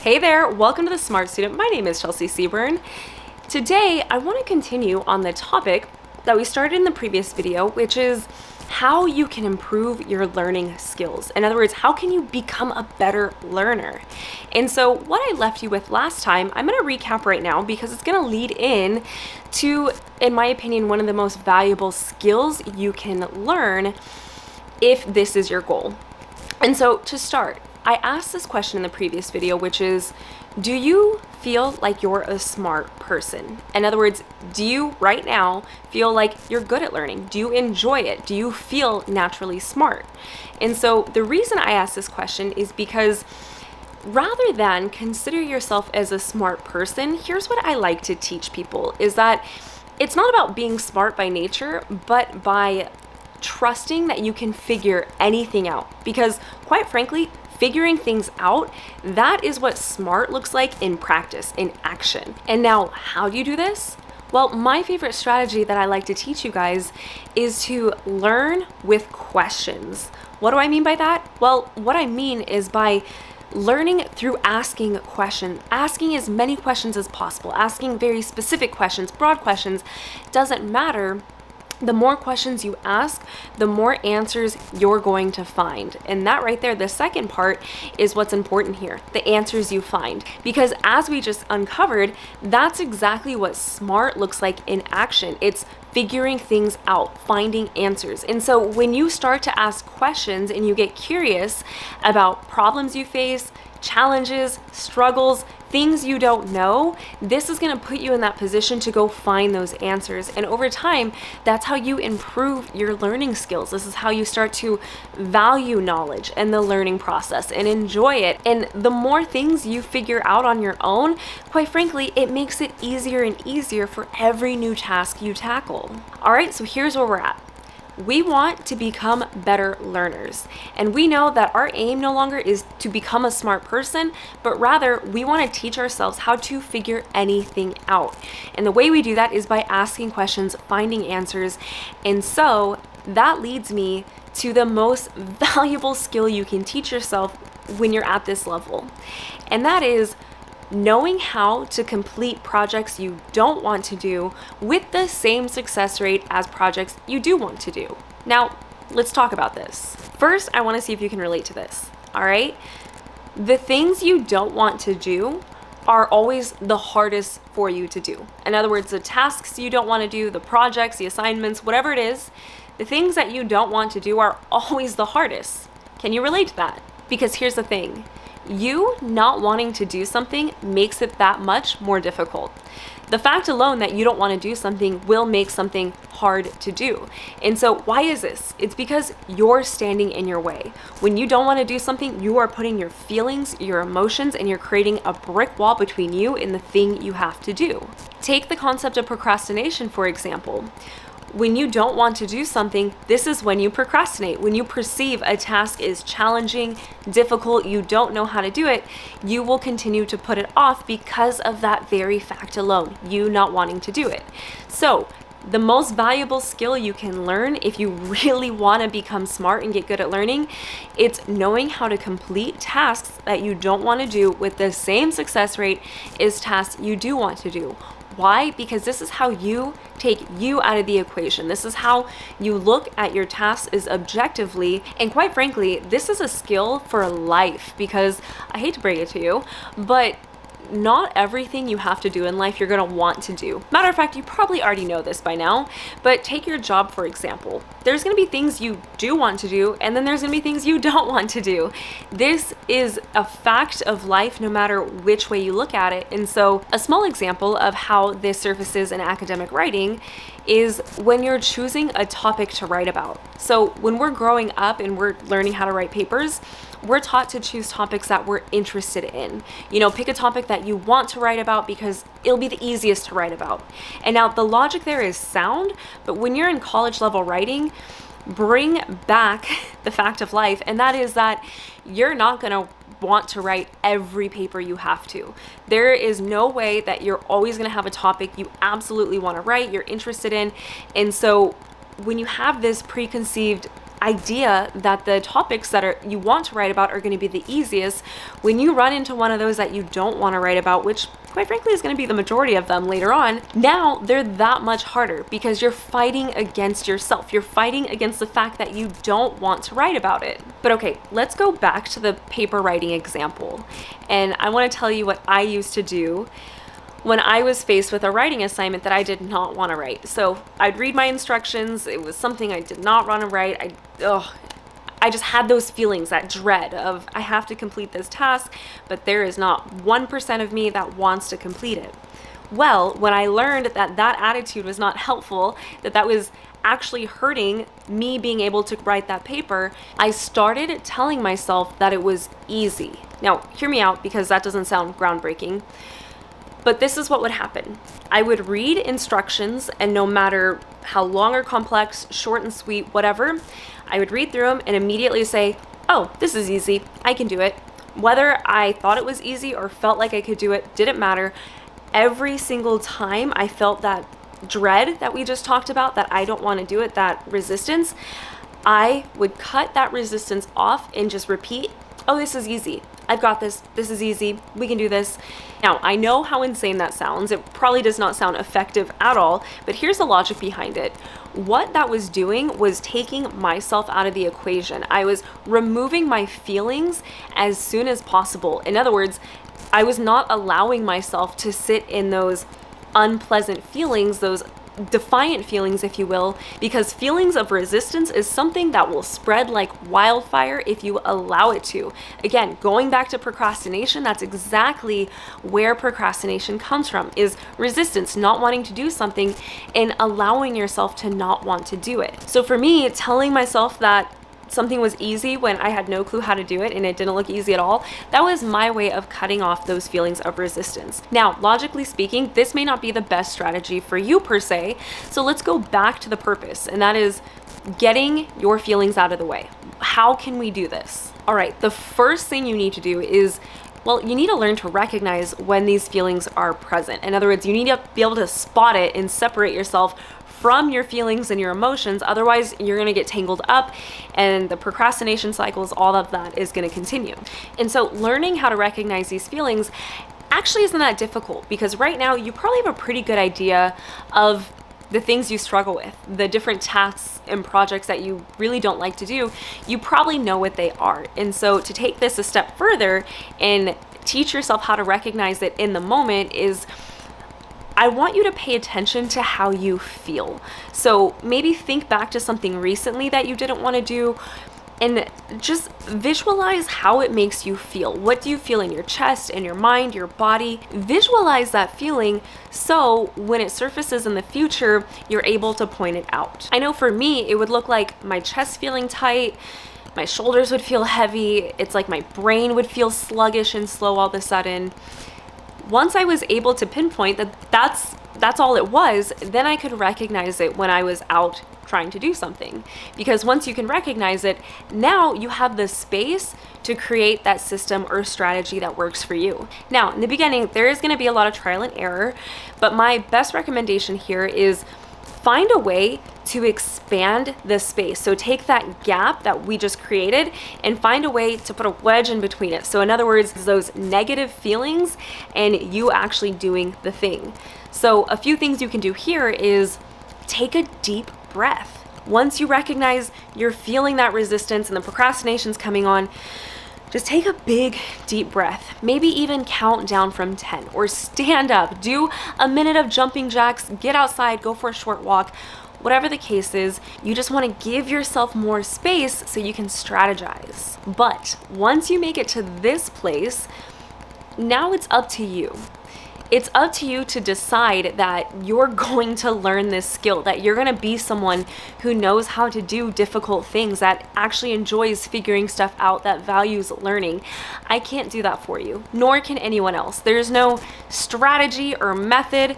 Hey there, welcome to the Smart Student. My name is Chelsea Seaburn. Today, I want to continue on the topic that we started in the previous video, which is how you can improve your learning skills. In other words, how can you become a better learner? And so what I left you with last time, I'm going to recap right now because it's going to lead in to, in my opinion, one of the most valuable skills you can learn if this is your goal. And so to start, I asked this question in the previous video, which is, do you feel like you're a smart person? In other words, do you right now feel like you're good at learning? Do you enjoy it? Do you feel naturally smart? And so the reason I asked this question is because rather than consider yourself as a smart person, here's what I like to teach people is that it's not about being smart by nature, but by trusting that you can figure anything out. Because quite frankly, figuring things out, that is what smart looks like in practice, in action. And now, how do you do this? Well, my favorite strategy that I like to teach you guys is to learn with questions. What do I mean by that? Well, what I mean is by learning through asking questions, asking as many questions as possible, asking very specific questions, broad questions, doesn't matter. The more questions you ask, the more answers you're going to find. And that right there, the second part is what's important here, the answers you find. Because as we just uncovered, that's exactly what smart looks like in action. It's figuring things out, finding answers. And so when you start to ask questions and you get curious about problems you face, challenges, struggles, things you don't know, this is going to put you in that position to go find those answers. And over time, that's how you improve your learning skills. This is how you start to value knowledge and the learning process and enjoy it. And the more things you figure out on your own, quite frankly, it makes it easier and easier for every new task you tackle. All right, so here's where we're at. We want to become better learners. And we know that our aim no longer is to become a smart person, but rather we want to teach ourselves how to figure anything out. And the way we do that is by asking questions, finding answers. And so that leads me to the most valuable skill you can teach yourself when you're at this level. And that is knowing how to complete projects you don't want to do with the same success rate as projects you do want to do. Now, let's talk about this. First, I want to see if you can relate to this, all right? The things you don't want to do are always the hardest for you to do. In other words, the tasks you don't want to do, the projects, the assignments, whatever it is, the things that you don't want to do are always the hardest. Can you relate to that? Because here's the thing. You not wanting to do something makes it that much more difficult. The fact alone that you don't want to do something will make something hard to do. And so why is this? It's because you're standing in your way. When you don't want to do something, you are putting your feelings, your emotions, and you're creating a brick wall between you and the thing you have to do. Take the concept of procrastination, for example. When you don't want to do something, this is when you procrastinate. When you perceive a task is challenging, difficult, you don't know how to do it, you will continue to put it off because of that very fact alone, you not wanting to do it. So, the most valuable skill you can learn if you really want to become smart and get good at learning, it's knowing how to complete tasks that you don't want to do with the same success rate as tasks you do want to do. Why? Because this is how you take you out of the equation. This is how you look at your tasks as objectively. And quite frankly, this is a skill for life because I hate to break it to you, but not everything you have to do in life you're going to want to do. Matter of fact, you probably already know this by now, but take your job, for example. There's going to be things you do want to do, and then there's going to be things you don't want to do. This is a fact of life no matter which way you look at it. And so a small example of how this surfaces in academic writing is when you're choosing a topic to write about. So when we're growing up and we're learning how to write papers, we're taught to choose topics that we're interested in. You know, pick a topic that you want to write about because it'll be the easiest to write about. And now the logic there is sound, but when you're in college level writing, bring back the fact of life, and that is that you're not going to want to write every paper you have to. There is no way that you're always going to have a topic you absolutely want to write, you're interested in. And so when you have this preconceived idea that the topics that you want to write about are going to be the easiest. When you run into one of those that you don't want to write about, which quite frankly is going to be the majority of them later on, now they're that much harder because you're fighting against yourself. You're fighting against the fact that you don't want to write about it. But okay, let's go back to the paper writing example. And I want to tell you what I used to do when I was faced with a writing assignment that I did not want to write. So I'd read my instructions. It was something I did not want to write. I just had those feelings, that dread of I have to complete this task, but there is not 1% of me that wants to complete it. Well, when I learned that that attitude was not helpful, that was actually hurting me being able to write that paper, I started telling myself that it was easy. Now, hear me out because that doesn't sound groundbreaking. But this is what would happen. I would read instructions, and no matter how long or complex, short and sweet, whatever, I would read through them and immediately say, oh, this is easy, I can do it. Whether I thought it was easy or felt like I could do it, didn't matter. Every single time I felt that dread that we just talked about, that I don't want to do it, that resistance, I would cut that resistance off and just repeat, oh, this is easy. I've got this. This is easy. We can do this. Now, I know how insane that sounds. It probably does not sound effective at all, but here's the logic behind it. What that was doing was taking myself out of the equation. I was removing my feelings as soon as possible. In other words, I was not allowing myself to sit in those unpleasant feelings, those defiant feelings, if you will, because feelings of resistance is something that will spread like wildfire if you allow it to. Again, going back to procrastination, that's exactly where procrastination comes from, is resistance, not wanting to do something and allowing yourself to not want to do it. So for me, telling myself that something was easy when I had no clue how to do it and it didn't look easy at all, that was my way of cutting off those feelings of resistance. Now, logically speaking, this may not be the best strategy for you per se, so let's go back to the purpose, and that is getting your feelings out of the way. How can we do this? All right, the first thing you need to do is, well, you need to learn to recognize when these feelings are present. In other words, you need to be able to spot it and separate yourself from your feelings and your emotions. Otherwise, you're going to get tangled up and the procrastination cycles, all of that is going to continue. And so learning how to recognize these feelings actually isn't that difficult, because right now you probably have a pretty good idea of the things you struggle with, the different tasks and projects that you really don't like to do. You probably know what they are. And so to take this a step further and teach yourself how to recognize it in the moment is, I want you to pay attention to how you feel. So maybe think back to something recently that you didn't want to do and just visualize how it makes you feel. What do you feel in your chest, in your mind, your body? Visualize that feeling so when it surfaces in the future, you're able to point it out. I know for me, it would look like my chest feeling tight, my shoulders would feel heavy, it's like my brain would feel sluggish and slow all of a sudden. Once I was able to pinpoint that that's all it was, then I could recognize it when I was out trying to do something. Because once you can recognize it, now you have the space to create that system or strategy that works for you. Now, in the beginning, there is going to be a lot of trial and error, but my best recommendation here is find a way to expand the space. So take that gap that we just created and find a way to put a wedge in between it. So in other words, those negative feelings and you actually doing the thing. So a few things you can do here is take a deep breath. Once you recognize you're feeling that resistance and the procrastination's coming on, just take a big, deep breath. Maybe even count down from 10 or stand up, do a minute of jumping jacks, get outside, go for a short walk. Whatever the case is, you just want to give yourself more space so you can strategize. But once you make it to this place, now it's up to you. It's up to you to decide that you're going to learn this skill, that you're going to be someone who knows how to do difficult things, that actually enjoys figuring stuff out, that values learning. I can't do that for you, nor can anyone else. There's no strategy or method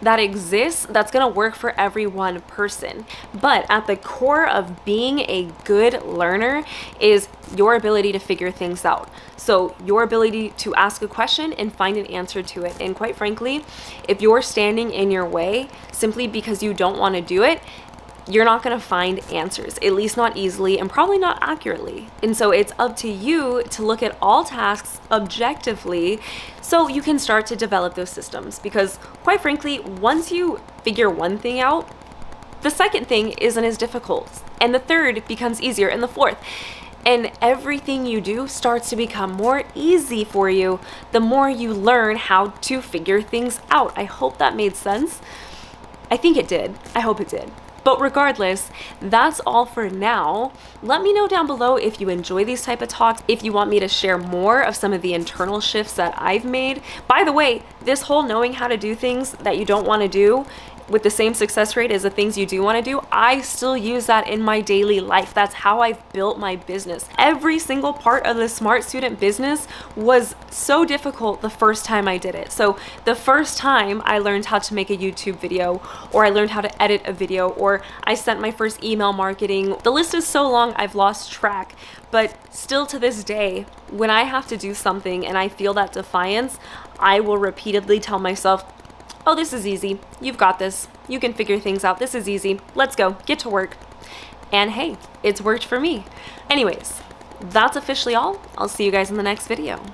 that exists that's going to work for every one person. But at the core of being a good learner is your ability to figure things out. So your ability to ask a question and find an answer to it. And quite frankly, if you're standing in your way simply because you don't want to do it, you're not going to find answers, at least not easily and probably not accurately. And so it's up to you to look at all tasks objectively so you can start to develop those systems. Because quite frankly, once you figure one thing out, the second thing isn't as difficult, and the third becomes easier, and the fourth. And everything you do starts to become more easy for you the more you learn how to figure things out. I hope that made sense. I think it did. I hope it did. But regardless, that's all for now. Let me know down below if you enjoy these type of talks, if you want me to share more of some of the internal shifts that I've made. By the way, this whole knowing how to do things that you don't want to do with the same success rate as the things you do want to do, I still use that in my daily life. That's how I've built my business. Every single part of the Smart Student business was so difficult the first time I did it. So the first time I learned how to make a YouTube video, or I learned how to edit a video, or I sent my first email marketing, the list is so long I've lost track. But still to this day, when I have to do something and I feel that defiance, I will repeatedly tell myself, oh, this is easy. You've got this. You can figure things out. This is easy. Let's go. Get to work. And hey, it's worked for me. Anyways, that's officially all. I'll see you guys in the next video.